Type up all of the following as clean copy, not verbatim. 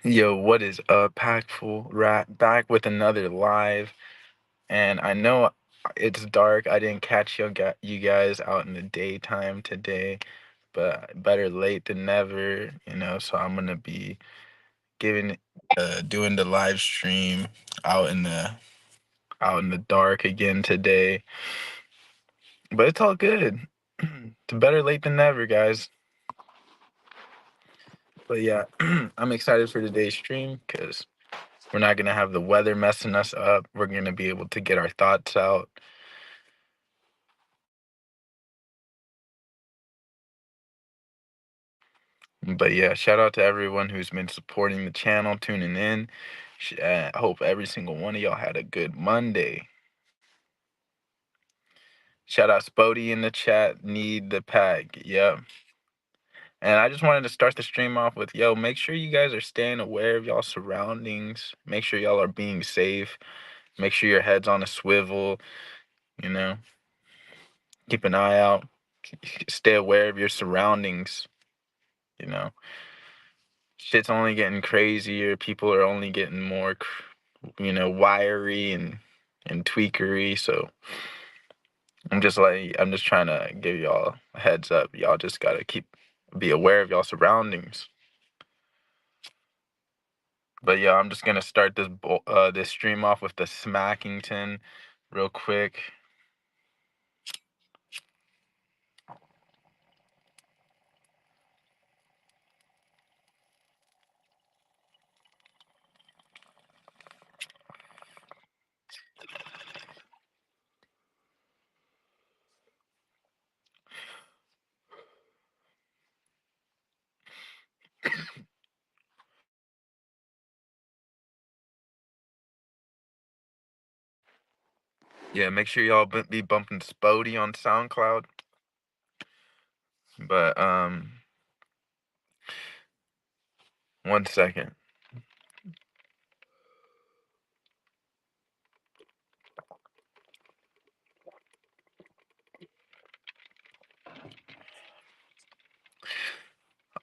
Yo, what is up, Packful? Rat back with another live, and I know it's dark. I didn't catch you guys out in the daytime today, but better late than never, So I'm gonna be giving, doing the live stream out in the out in the dark again today, but it's all good. It's better late than never, guys. But yeah, I'm excited for today's stream because we're not gonna have the weather messing us up. We're gonna be able to get our thoughts out. But yeah, shout out to everyone who's been supporting the channel, tuning in. I hope every single one of y'all had a good Monday. Shout out Spody in the chat. Need the pack. Yep. And I just wanted to start the stream off with, yo, make sure you guys are staying aware of y'all surroundings. Make sure y'all are being safe. Make sure your head's on a swivel. You know, keep an eye out. Stay aware of your surroundings. You know, shit's only getting crazier. People are only getting more, wiry and tweakery. So I'm just trying to give y'all a heads up. Y'all just gotta be aware of y'all surroundings. But yeah, I'm just gonna start this stream off with the Smackington, real quick. Yeah, make sure y'all be bumping Spody on SoundCloud. But 1 second.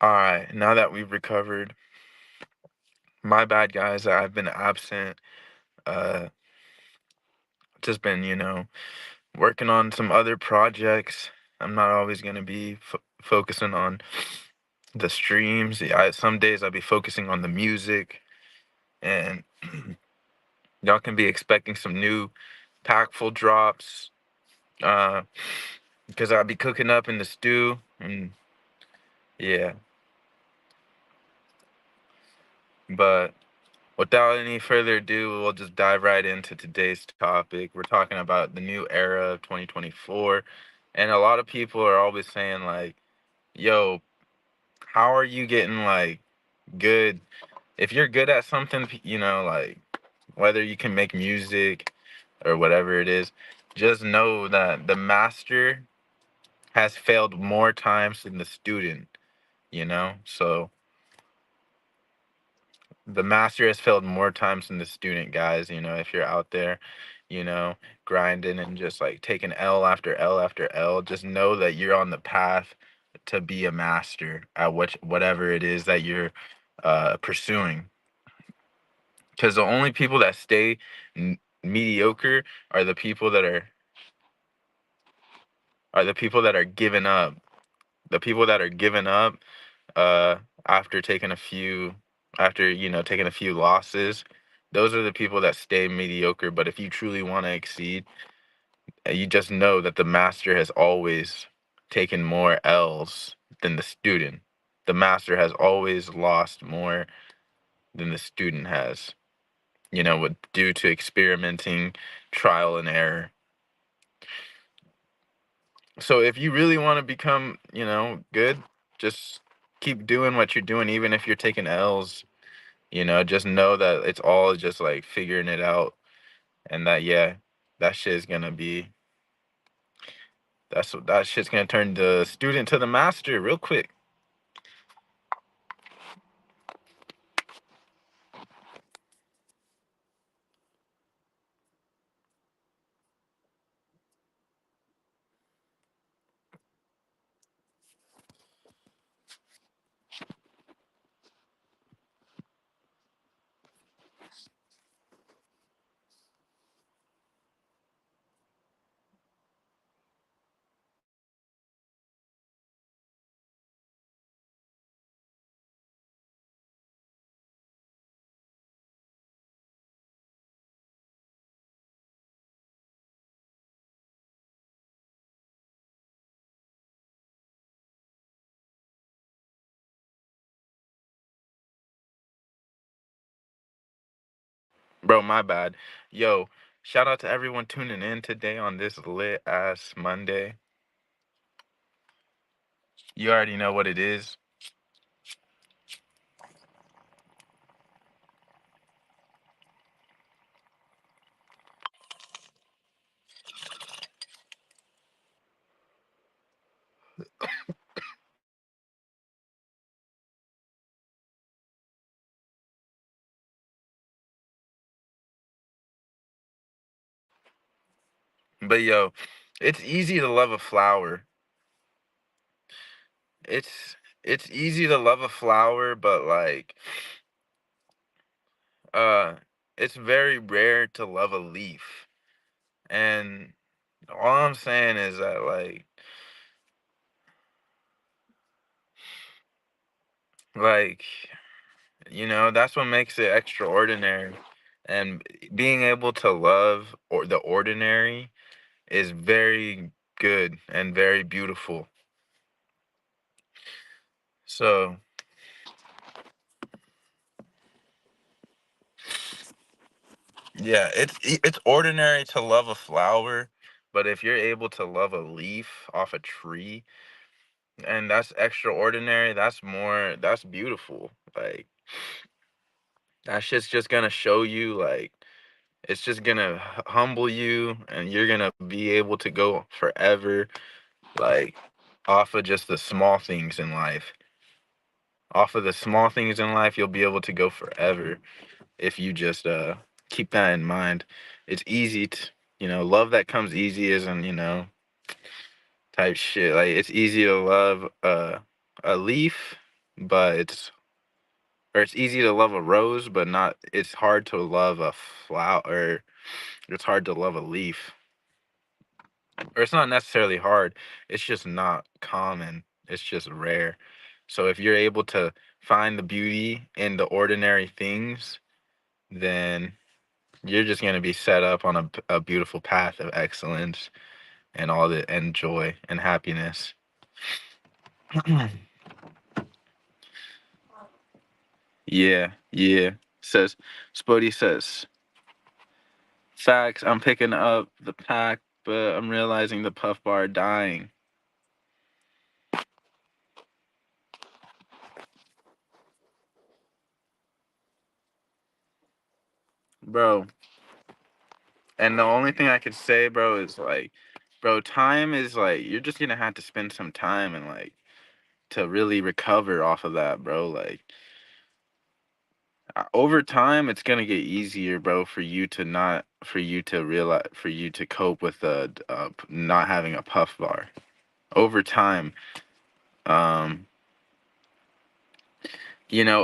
All right, now that we've recovered, my bad, guys. I've been absent. Uh, just been, working on some other projects. I'm not always gonna be focusing on the streams. Some days I'll be focusing on the music, and y'all can be expecting some new Packful drops. Because I'll be cooking up in the stew, and yeah. But without any further ado, we'll just dive right into today's topic. We're talking about the new era of 2024, and a lot of people are always saying like, "Yo, how are you getting like good? If you're good at something, like whether you can make music or whatever it is, just know that the master has failed more times than the student, So the master has failed more times than the student, guys. If you're out there, you know, grinding and just like taking L after L after L, just know that you're on the path to be a master at whatever it is that you're pursuing. Because the only people that stay mediocre are the people that are giving up. The people that are giving up uh, after taking a few losses, those are the people that stay mediocre. But if you truly want to exceed, you just know that the master has always taken more L's than the student. The master has always lost more than the student has, due to experimenting, trial and error. So if you really want to become, good, just keep doing what you're doing, even if you're taking L's. Just know that it's all just like figuring it out, and that yeah, that shit is gonna be that shit's gonna turn the student to the master real quick. Bro, my bad. Yo, shout out to everyone tuning in today on this lit ass Monday. You already know what it is. But yo, it's easy to love a flower. It's easy to love a flower, but like uh it's very rare to love a leaf. And all I'm saying is that like that's what makes it extraordinary. And being able to love or the ordinary is very good and very beautiful. So, yeah, it's ordinary to love a flower, but if you're able to love a leaf off a tree, and that's extraordinary, that's beautiful. Like that shit's just gonna show you it's just gonna humble you, and you're gonna be able to go forever, like off of just the small things in life. Off of the small things in life, you'll be able to go forever if you just keep that in mind. It's easy to, love that comes easy isn't, type shit. Like it's easy to love a leaf, but it's easy to love a rose, but not it's hard to love a flower, or it's hard to love a leaf. Or it's not necessarily hard. It's just not common. It's just rare. So if you're able to find the beauty in the ordinary things, then you're just going to be set up on a beautiful path of excellence and all the and joy and happiness. Yeah, yeah. Says Spody says, facts, I'm picking up the pack, but I'm realizing the puff bar dying. Bro, and the only thing I could say, bro, is bro, time is you're just gonna have to spend some time and to really recover off of that, bro. Over time, it's gonna get easier, bro, for you to realize, for you to cope with not having a puff bar. Over time, um,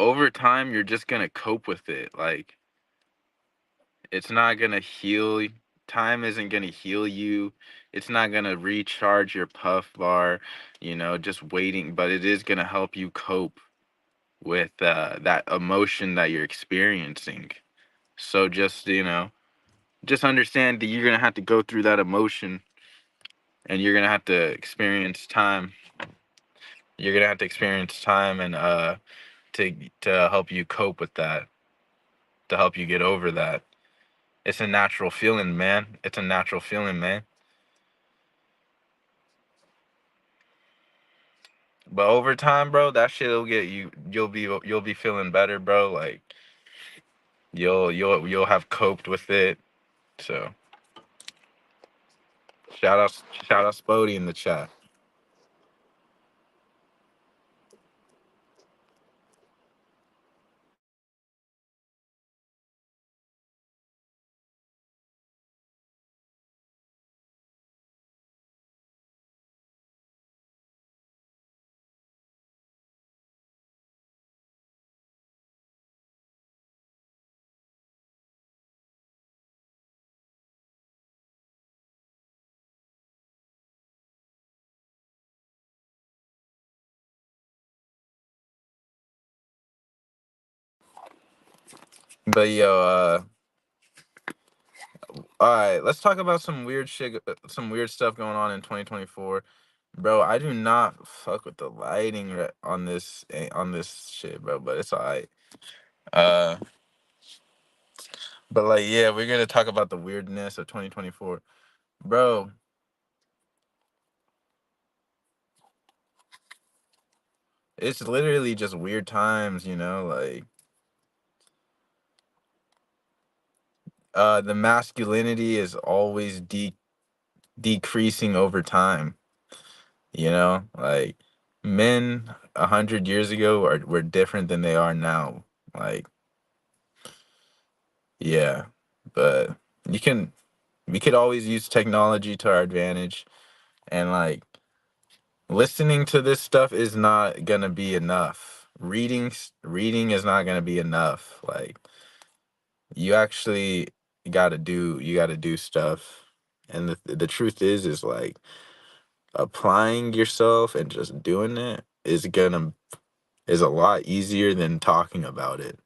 over time, you're just gonna cope with it. Like it's not gonna heal. Time isn't gonna heal you. It's not gonna recharge your puff bar. Just waiting, but it is gonna help you cope with that emotion that you're experiencing. So just understand that you're gonna have to go through that emotion, and you're gonna have to experience time. You're gonna have to experience time, and to help you cope with that, to help you get over that. It's a natural feeling, man. It's a natural feeling, man. But over time, bro, that shit'll get you. You'll be feeling better, bro. Like you'll have coped with it. So shout out Spody in the chat. But yo, all right, let's talk about some weird shit, some weird stuff going on in 2024. Bro, I do not fuck with the lighting on this shit, bro. But it's alright. Uh, But like, yeah, we're gonna talk about the weirdness of 2024, bro. It's literally just weird times, like the masculinity is always decreasing over time. Like men 100 years ago were different than they are now. Like, yeah, but you can we could always use technology to our advantage, and like listening to this stuff is not gonna be enough. Reading is not gonna be enough. Like, you actually you gotta do stuff, and the truth is like applying yourself and just doing it is a lot easier than talking about it.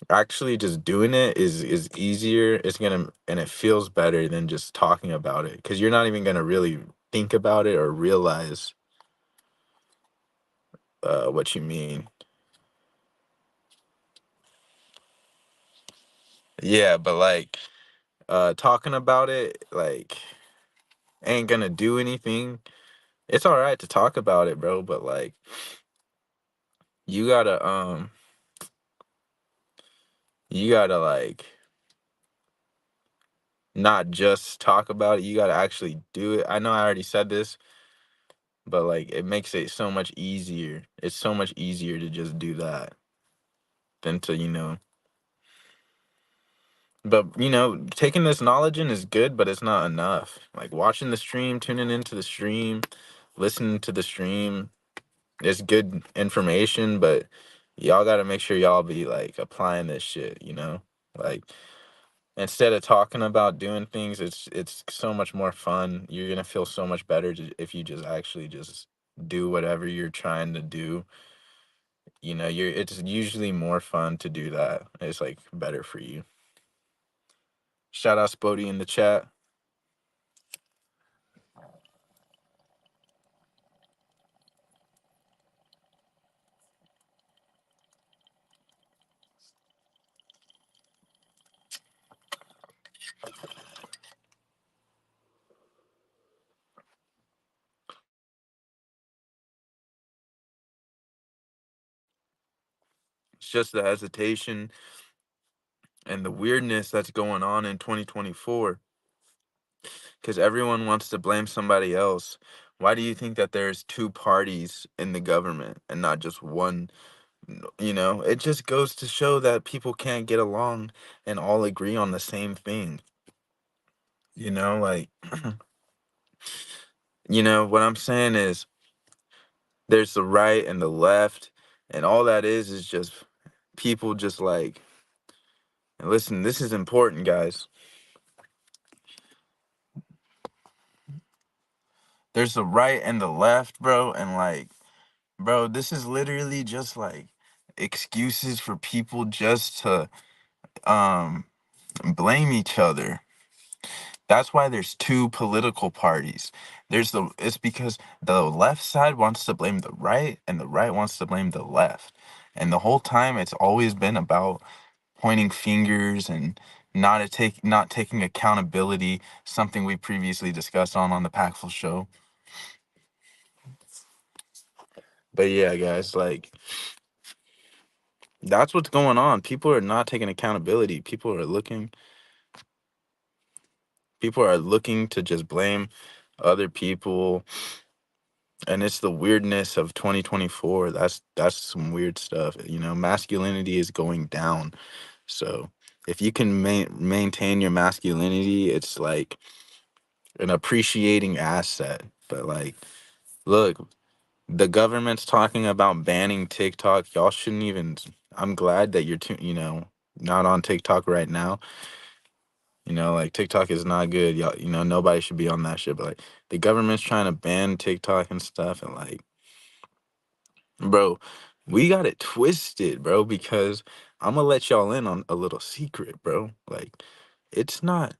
Actually just doing it is easier. It's gonna and it feels better than just talking about it, because you're not even gonna really think about it or realize what you mean. Yeah, but like talking about it like ain't gonna do anything. It's all right to talk about it, bro, but like you gotta like not just talk about it. You gotta actually do it. I know I already said this, but like it makes it so much easier. It's so much easier to just do that than to, but taking this knowledge in is good, but it's not enough. Like watching the stream, tuning into the stream, listening to the stream is good information, but y'all got to make sure y'all be like applying this shit. Like instead of talking about doing things, it's so much more fun. You're going to feel so much better if you just actually just do whatever you're trying to do. It's usually more fun to do that. It's like better for you. Shout out Spody in the chat. It's just the hesitation and the weirdness that's going on in 2024, because everyone wants to blame somebody else. Why do you think that there's two parties in the government and not just one? It just goes to show that people can't get along and all agree on the same thing. Like, what I'm saying is there's the right and the left, and all that is just people just like, and listen, this is important, guys. There's the right and the left, bro, and like, bro, this is literally just like excuses for people just to um blame each other. That's why there's two political parties. It's because the left side wants to blame the right and the right wants to blame the left. And the whole time it's always been about pointing fingers and not taking accountability, something we previously discussed on the Packful show. But yeah, guys, like that's what's going on. People are not taking accountability. People are looking to just blame other people, and it's the weirdness of 2024. That's some weird stuff. Masculinity is going down. So if you can maintain your masculinity, it's like an appreciating asset. But like, look, the government's talking about banning TikTok. Y'all shouldn't even. I'm glad that you're not on TikTok right now. Like TikTok is not good. Y'all, nobody should be on that shit. But like the government's trying to ban TikTok and stuff, and like, bro, we got it twisted, bro, because I'm gonna let y'all in on a little secret, bro. Like, it's not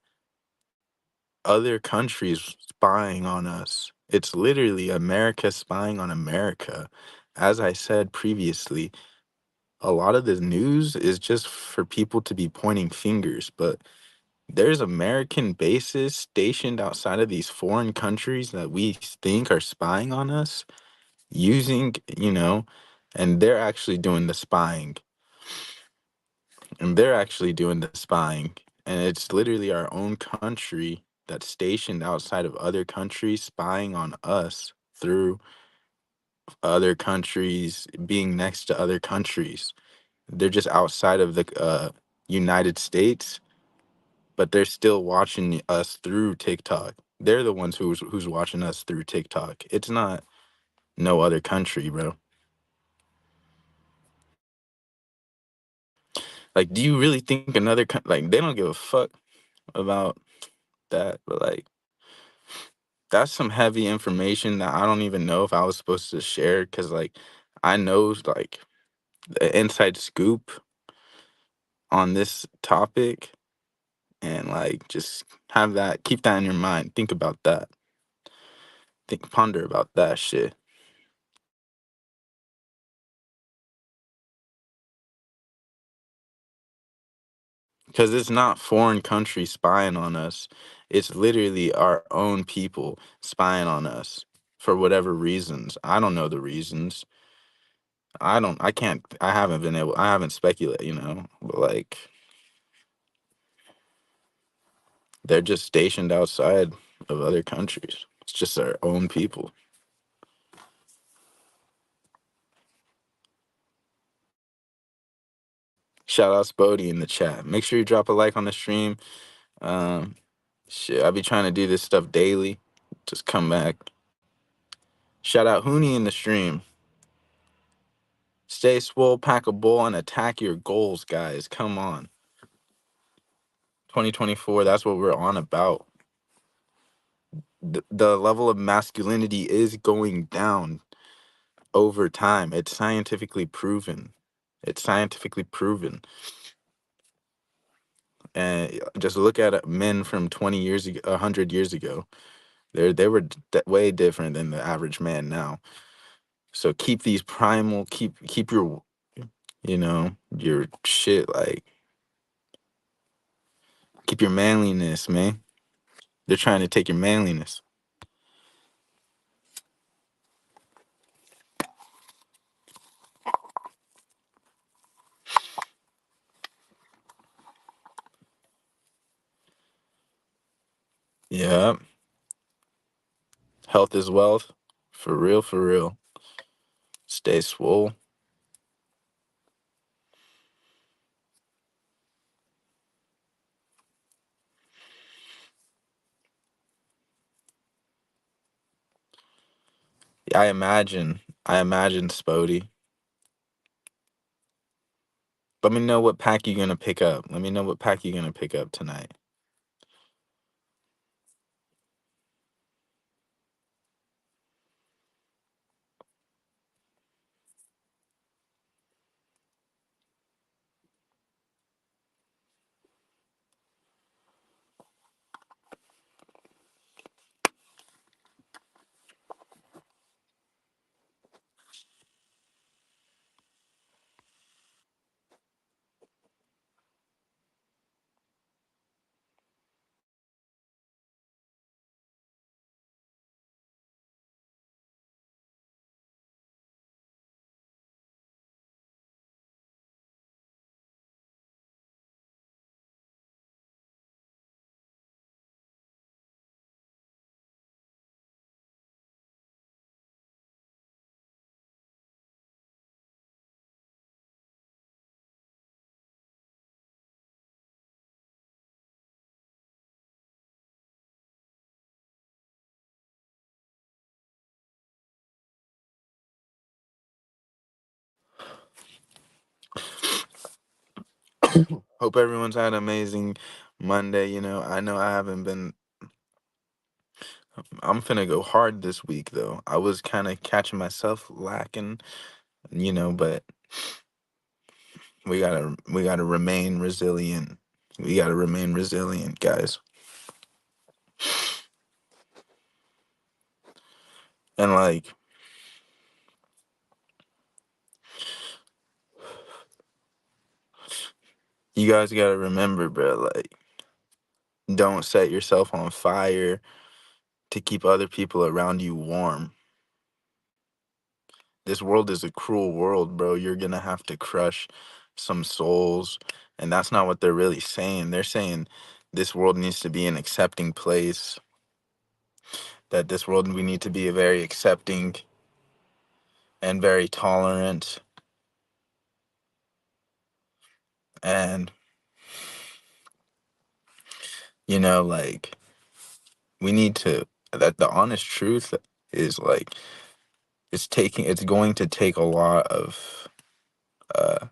other countries spying on us. It's literally America spying on America. As I said previously, a lot of the news is just for people to be pointing fingers, but there's American bases stationed outside of these foreign countries that we think are spying on us using, and they're actually doing the spying. And they're actually doing the spying. And it's literally our own country that's stationed outside of other countries spying on us through other countries being next to other countries. They're just outside of the United States, but they're still watching us through TikTok. They're the ones who's watching us through TikTok. It's not no other country, bro. Like, do you really think like they don't give a fuck about that? But like, that's some heavy information that I don't even know if I was supposed to share because like I know like the inside scoop on this topic and like just keep that in your mind. Think about that. Ponder about that shit. Because it's not foreign countries spying on us. It's literally our own people spying on us for whatever reasons. I don't know the reasons. I haven't speculated, but like they're just stationed outside of other countries. It's just our own people. Shout out Spody in the chat. Make sure you drop a like on the stream. Um, Shit, I be trying to do this stuff daily. Just come back. Shout out Hooney in the stream. Stay swole, pack a bowl, and attack your goals, guys. Come on. 2024, that's what we're on about. The level of masculinity is going down over time. It's scientifically proven. It's scientifically proven. And just look at men from 20 years ago, 100 years ago. They were way different than the average man now. So keep these primal, keep your, your shit like keep your manliness, man. They're trying to take your manliness. Yeah. Health is wealth. For real, for real. Stay swole. I imagine Spody. Let me know what pack you're gonna pick up. Let me know what pack you're gonna pick up tonight. Hope everyone's had an amazing Monday. I know I haven't been. I'm finna go hard this week though. I was kind of catching myself lacking, but we gotta remain resilient. We gotta remain resilient, guys. And like You guys gotta remember, bro, like, don't set yourself on fire to keep other people around you warm. This world is a cruel world, bro. You're gonna have to crush some souls. And that's not what they're really saying. They're saying this world needs to be an accepting place, that this world, we need to be a very accepting and very tolerant. And, like, we need to, that the honest truth is like, it's going to take a lot of, uh,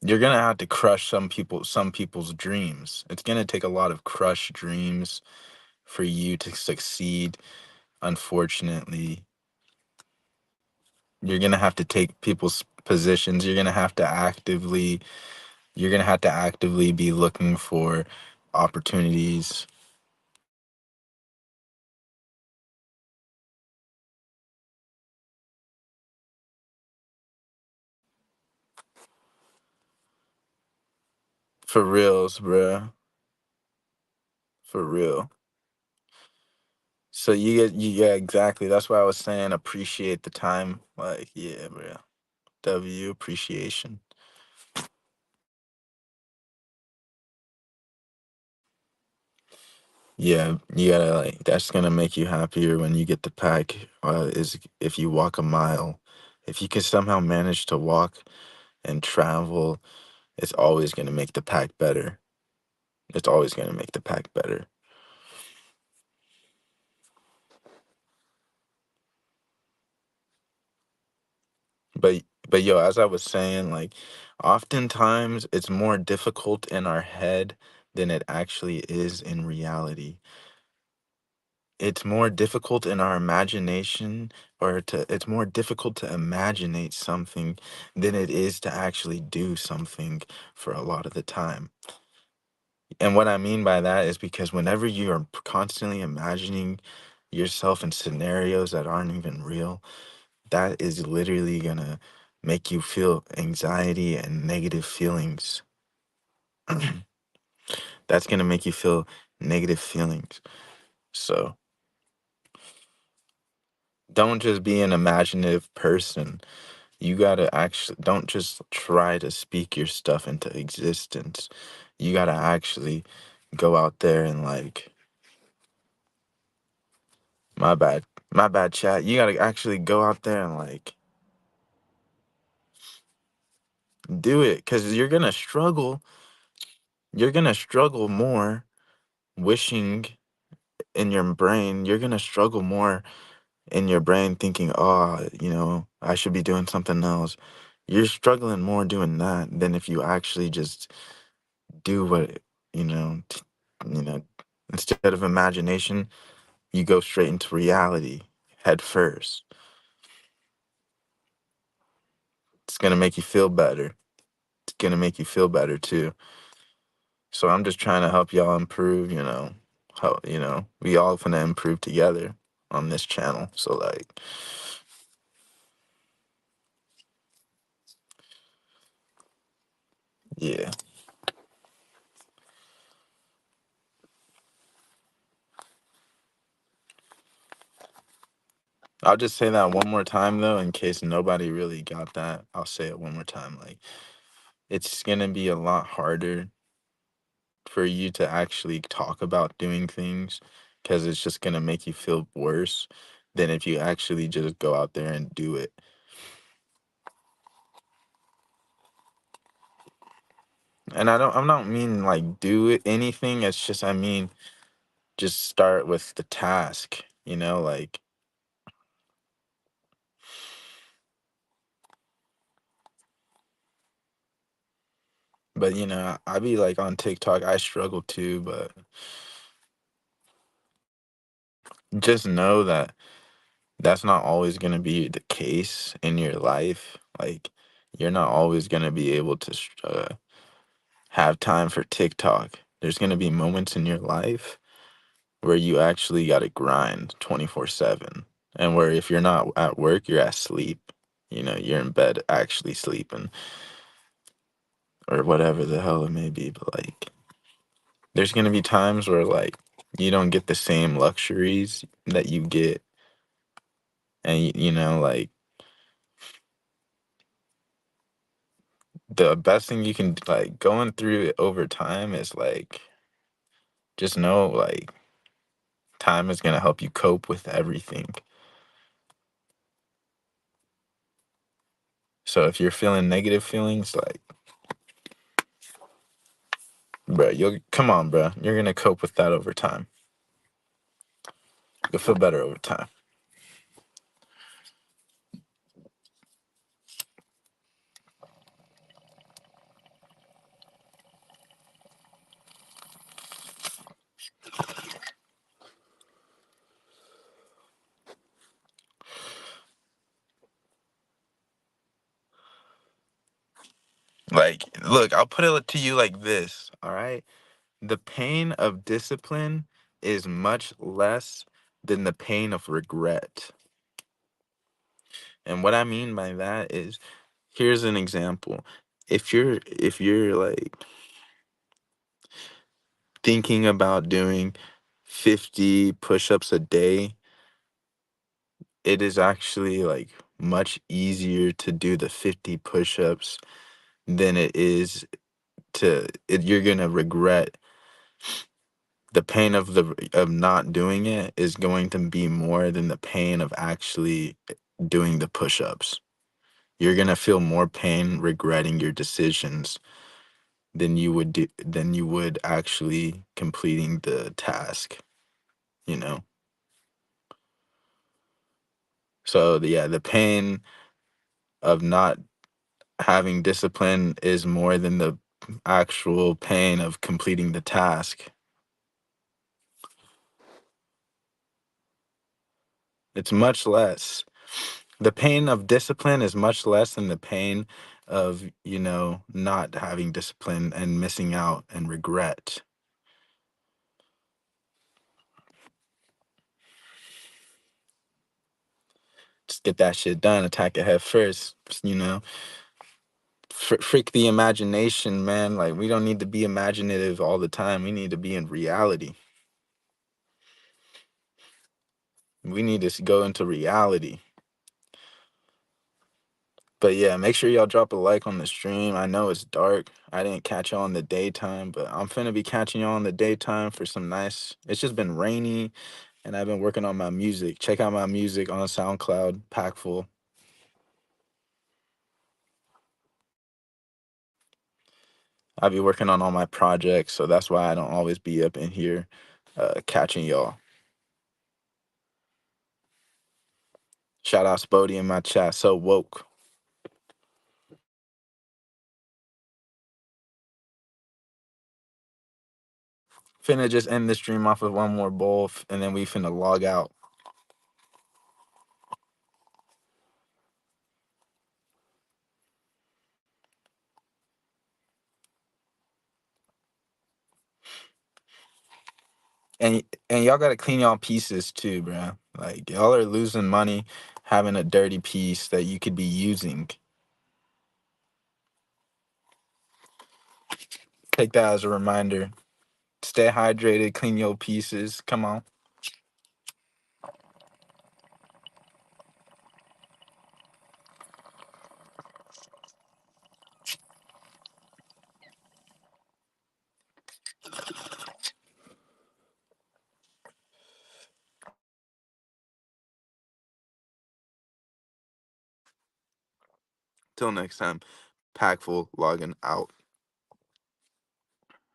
you're gonna have to crush some people's dreams. It's gonna take a lot of crushed dreams for you to succeed. Unfortunately, you're gonna have to take people's positions. You're gonna have to actively be looking for opportunities. For reals, bruh. For real. So yeah, exactly. That's why I was saying appreciate the time. Like, yeah, bruh. Appreciation. Yeah, you gotta, like, that's gonna make you happier when you get the pack. Is if you walk a mile, if you can somehow manage to walk and travel, it's always gonna make the pack better. It's always gonna make the pack better. But yo, as I was saying, like, oftentimes it's more difficult in our head than it actually is in reality. It's more difficult in our imagination, it's more difficult to imaginate something than it is to actually do something for a lot of the time. And what I mean by that is because whenever you are constantly imagining yourself in scenarios that aren't even real, that is literally gonna make you feel anxiety and negative feelings. That's gonna make you feel negative feelings. So don't just be an imaginative person. You gotta actually, don't just try to speak your stuff into existence. You gotta actually go out there and, like, my bad, my bad, chat. You gotta actually go out there and, like, do it, because you're gonna struggle more wishing in your brain. You're gonna struggle more in your brain thinking, oh, I should be doing something else. You're struggling more doing that than if you actually just do what, you know, t- you know, instead of imagination, you go straight into reality head first. It's gonna make you feel better. It's gonna make you feel better too. So I'm just trying to help y'all improve, how, we all gonna improve together on this channel. So, like, yeah. I'll just say that one more time though, in case nobody really got that. I'll say it one more time. Like, it's gonna be a lot harder for you to actually talk about doing things, because it's just gonna make you feel worse than if you actually just go out there and do it. And I'm not mean like do it anything. It's just, I mean, just start with the task, like. But I be like on TikTok. I struggle too, but just know that that's not always going to be the case in your life. Like, you're not always going to be able to have time for TikTok. There's going to be moments in your life where you actually got to grind 24/7. And where if you're not at work, you're at sleep. You're in bed actually sleeping. or whatever the hell it may be. But like, there's gonna be times where like you don't get the same luxuries that you get, and you know, like the best thing you can like going through it over time is like just know like time is gonna help you cope with everything. So if you're feeling negative feelings, like, bro, you'll come on, bro. You're gonna cope with that over time. You'll feel better over time. Like, look, I'll put it to you like this, all right? The pain of discipline is much less than the pain of regret. And what I mean by that is, here's an example. If you're like thinking about doing 50 push-ups a day, it is actually like much easier to do the 50 push-ups than it is you're gonna regret the pain of not doing it is going to be more than the pain of actually doing the push-ups. You're gonna feel more pain regretting your decisions than you would actually completing the task, you know? So yeah, the pain of not having discipline is more than the actual pain of completing the task. It's much less. The pain of discipline is much less than the pain of, not having discipline and missing out and regret. Just get that shit done, attack it head first, freak the imagination, man. Like, we don't need to be imaginative all the time. We need to be in reality. We need to go into reality. But yeah, make sure y'all drop a like on the stream. I know it's dark. I didn't catch y'all in the daytime, but I'm finna be catching y'all in the daytime for some nice. It's just been rainy, and I've been working on my music. Check out my music on SoundCloud, Packful. I'll be working on all my projects, so that's why I don't always be up in here catching y'all. Shout out Spody in my chat. So woke. Finna just end the stream off with one more bowl, and then we finna log out. And and y'all gotta clean y'all pieces too, bro. Like, y'all are losing money having a dirty piece that you could be using. Take that as a reminder. Stay hydrated, clean your pieces. Come on. Till next time, Packful logging out.